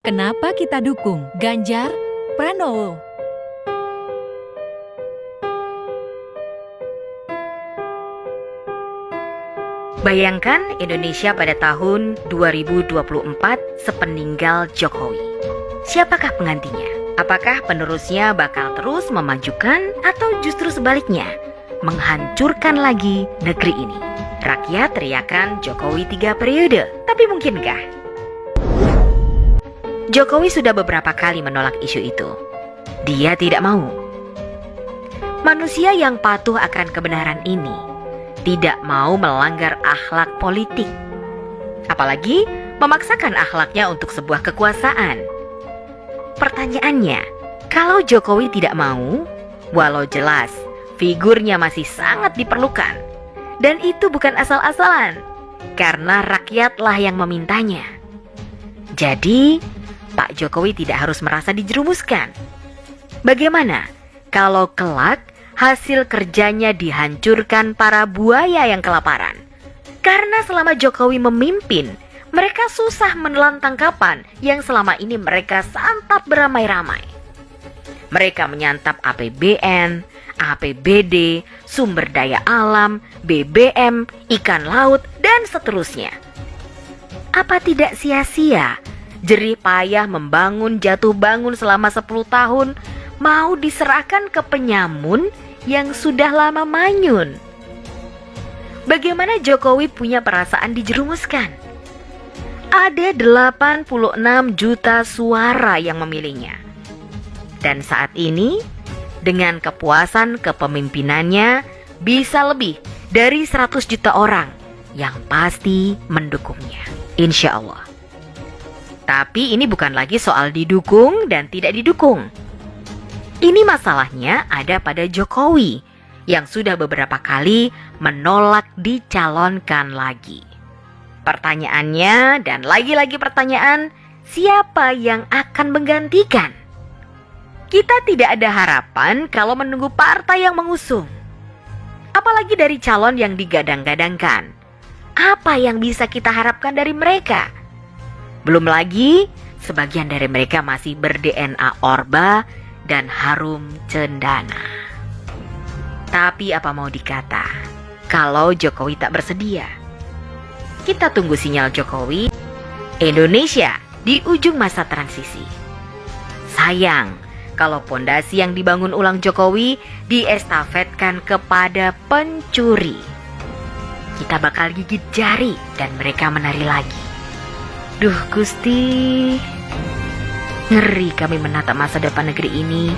Kenapa kita dukung Ganjar Pranowo? Bayangkan Indonesia pada tahun 2024 sepeninggal Jokowi. Siapakah penggantinya? Apakah penerusnya bakal terus memajukan atau justru sebaliknya, menghancurkan lagi negeri ini? Rakyat teriakan Jokowi 3 periode, tapi mungkinkah? Jokowi sudah beberapa kali menolak isu itu. Dia tidak mau. Manusia yang patuh akan kebenaran ini tidak mau melanggar akhlak politik, apalagi memaksakan akhlaknya untuk sebuah kekuasaan. Pertanyaannya, kalau Jokowi tidak mau, walau jelas figurnya masih sangat diperlukan, dan itu bukan asal-asalan, karena rakyatlah yang memintanya. Jadi, Pak Jokowi tidak harus merasa dijerumuskan. Bagaimana kalau kelak hasil kerjanya dihancurkan para buaya yang kelaparan? Karena selama Jokowi memimpin, mereka susah menelan tangkapan yang selama ini mereka santap beramai-ramai. Mereka menyantap APBN, APBD, sumber daya alam, BBM, ikan laut, dan seterusnya. Apa tidak sia-sia jerih payah membangun jatuh bangun selama 10 tahun mau diserahkan ke penyamun yang sudah lama manyun? Bagaimana Jokowi punya perasaan dijerumuskan? Ada 86 juta suara yang memilihnya. Dan saat ini, dengan kepuasan kepemimpinannya, bisa lebih dari 100 juta orang yang pasti mendukungnya, insya Allah. Tapi ini bukan lagi soal didukung dan tidak didukung. Ini masalahnya ada pada Jokowi yang sudah beberapa kali menolak dicalonkan lagi. Pertanyaannya dan lagi-lagi pertanyaan, siapa yang akan menggantikan? Kita tidak ada harapan kalau menunggu partai yang mengusung. Apalagi dari calon yang digadang-gadangkan. Apa yang bisa kita harapkan dari mereka? Belum lagi, sebagian dari mereka masih ber-DNA Orba dan harum cendana. Tapi apa mau dikata, kalau Jokowi tak bersedia? Kita tunggu sinyal Jokowi. Indonesia di ujung masa transisi. Sayang, kalau pondasi yang dibangun ulang Jokowi diestafetkan kepada pencuri. Kita bakal gigit jari dan mereka menari lagi. Duh Gusti, ngeri kami menatap masa depan negeri ini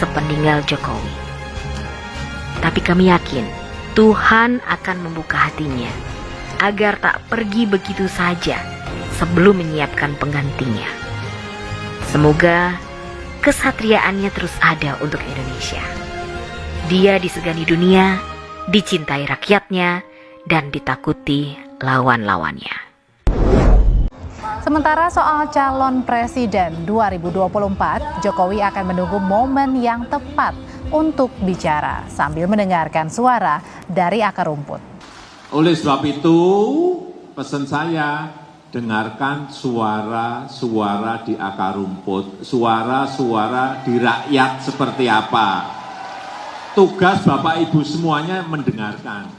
sepeninggal Jokowi. Tapi kami yakin Tuhan akan membuka hatinya agar tak pergi begitu saja sebelum menyiapkan penggantinya. Semoga kesatriaannya terus ada untuk Indonesia. Dia disegani dunia, dicintai rakyatnya, dan ditakuti lawan-lawannya. Sementara soal calon presiden 2024, Jokowi akan menunggu momen yang tepat untuk bicara sambil mendengarkan suara dari akar rumput. Oleh sebab itu, pesan saya, dengarkan suara-suara di akar rumput, suara-suara di rakyat seperti apa. Tugas Bapak Ibu semuanya mendengarkan.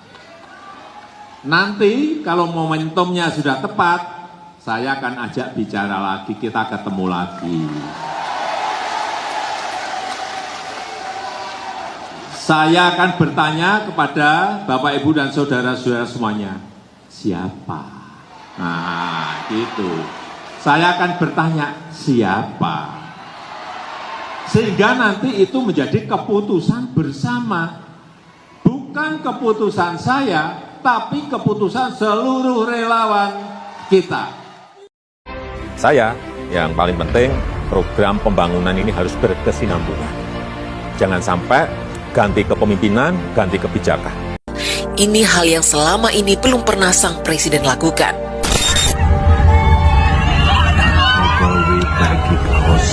Nanti kalau momentumnya sudah tepat, saya akan ajak bicara lagi, kita ketemu lagi. Saya akan bertanya kepada Bapak, Ibu, dan saudara-saudara semuanya, siapa? Nah, gitu. Saya akan bertanya, siapa? Sehingga nanti itu menjadi keputusan bersama. Bukan keputusan saya, tapi keputusan seluruh relawan kita. Saya, yang paling penting, program pembangunan ini harus berkesinambungan. Jangan sampai ganti kepemimpinan, ganti kebijakan. Ini hal yang selama ini belum pernah sang presiden lakukan. Jokowi bagi kos.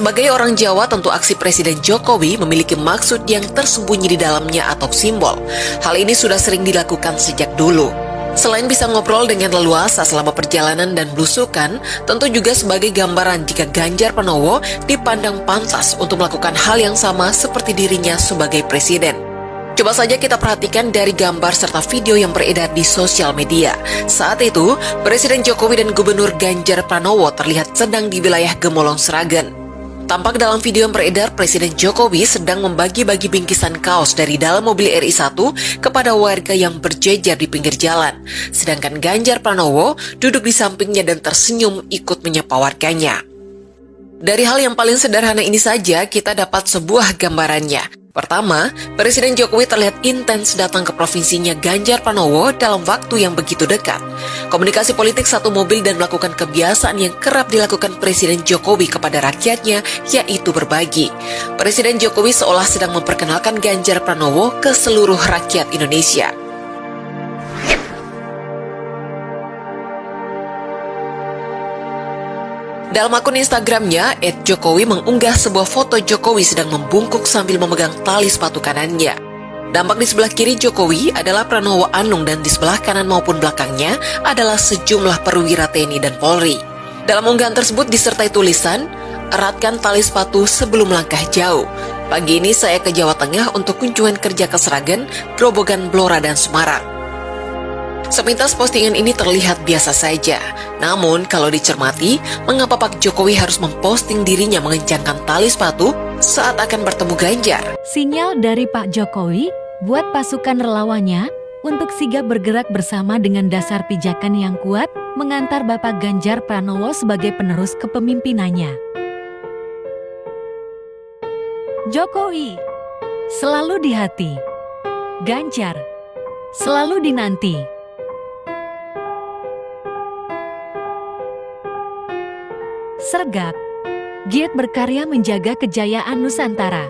Sebagai orang Jawa, tentu aksi Presiden Jokowi memiliki maksud yang tersembunyi di dalamnya atau simbol. Hal ini sudah sering dilakukan sejak dulu. Selain bisa ngobrol dengan leluasa selama perjalanan dan belusukan, tentu juga sebagai gambaran jika Ganjar Pranowo dipandang pantas untuk melakukan hal yang sama seperti dirinya sebagai presiden. Coba saja kita perhatikan dari gambar serta video yang beredar di sosial media. Saat itu, Presiden Jokowi dan Gubernur Ganjar Pranowo terlihat sedang di wilayah Gemolong Sragen. Tampak dalam video yang beredar, Presiden Jokowi sedang membagi-bagi bingkisan kaos dari dalam mobil RI1 kepada warga yang berjejer di pinggir jalan. Sedangkan Ganjar Pranowo duduk di sampingnya dan tersenyum ikut menyapa warganya. Dari hal yang paling sederhana ini saja, kita dapat sebuah gambarannya. Pertama, Presiden Jokowi terlihat intens datang ke provinsinya Ganjar Pranowo dalam waktu yang begitu dekat. Komunikasi politik satu mobil dan melakukan kebiasaan yang kerap dilakukan Presiden Jokowi kepada rakyatnya, yaitu berbagi. Presiden Jokowi seolah sedang memperkenalkan Ganjar Pranowo ke seluruh rakyat Indonesia. Dalam akun Instagramnya, @jokowi mengunggah sebuah foto Jokowi sedang membungkuk sambil memegang tali sepatu kanannya. Dampak di sebelah kiri Jokowi adalah Pranowo Anung dan di sebelah kanan maupun belakangnya adalah sejumlah perwira TNI dan Polri. Dalam unggahan tersebut disertai tulisan, "Eratkan tali sepatu sebelum melangkah jauh. Pagi ini saya ke Jawa Tengah untuk kunjungan kerja ke Sragen, Grobogan, Blora, dan Semarang." Sepintas postingan ini terlihat biasa saja. Namun, kalau dicermati, mengapa Pak Jokowi harus memposting dirinya mengencangkan tali sepatu saat akan bertemu Ganjar? Sinyal dari Pak Jokowi buat pasukan relawannya untuk sigap bergerak bersama dengan dasar pijakan yang kuat mengantar Bapak Ganjar Pranowo sebagai penerus kepemimpinannya. Jokowi selalu di hati, Ganjar selalu dinanti. Sergap, giat berkarya menjaga kejayaan Nusantara.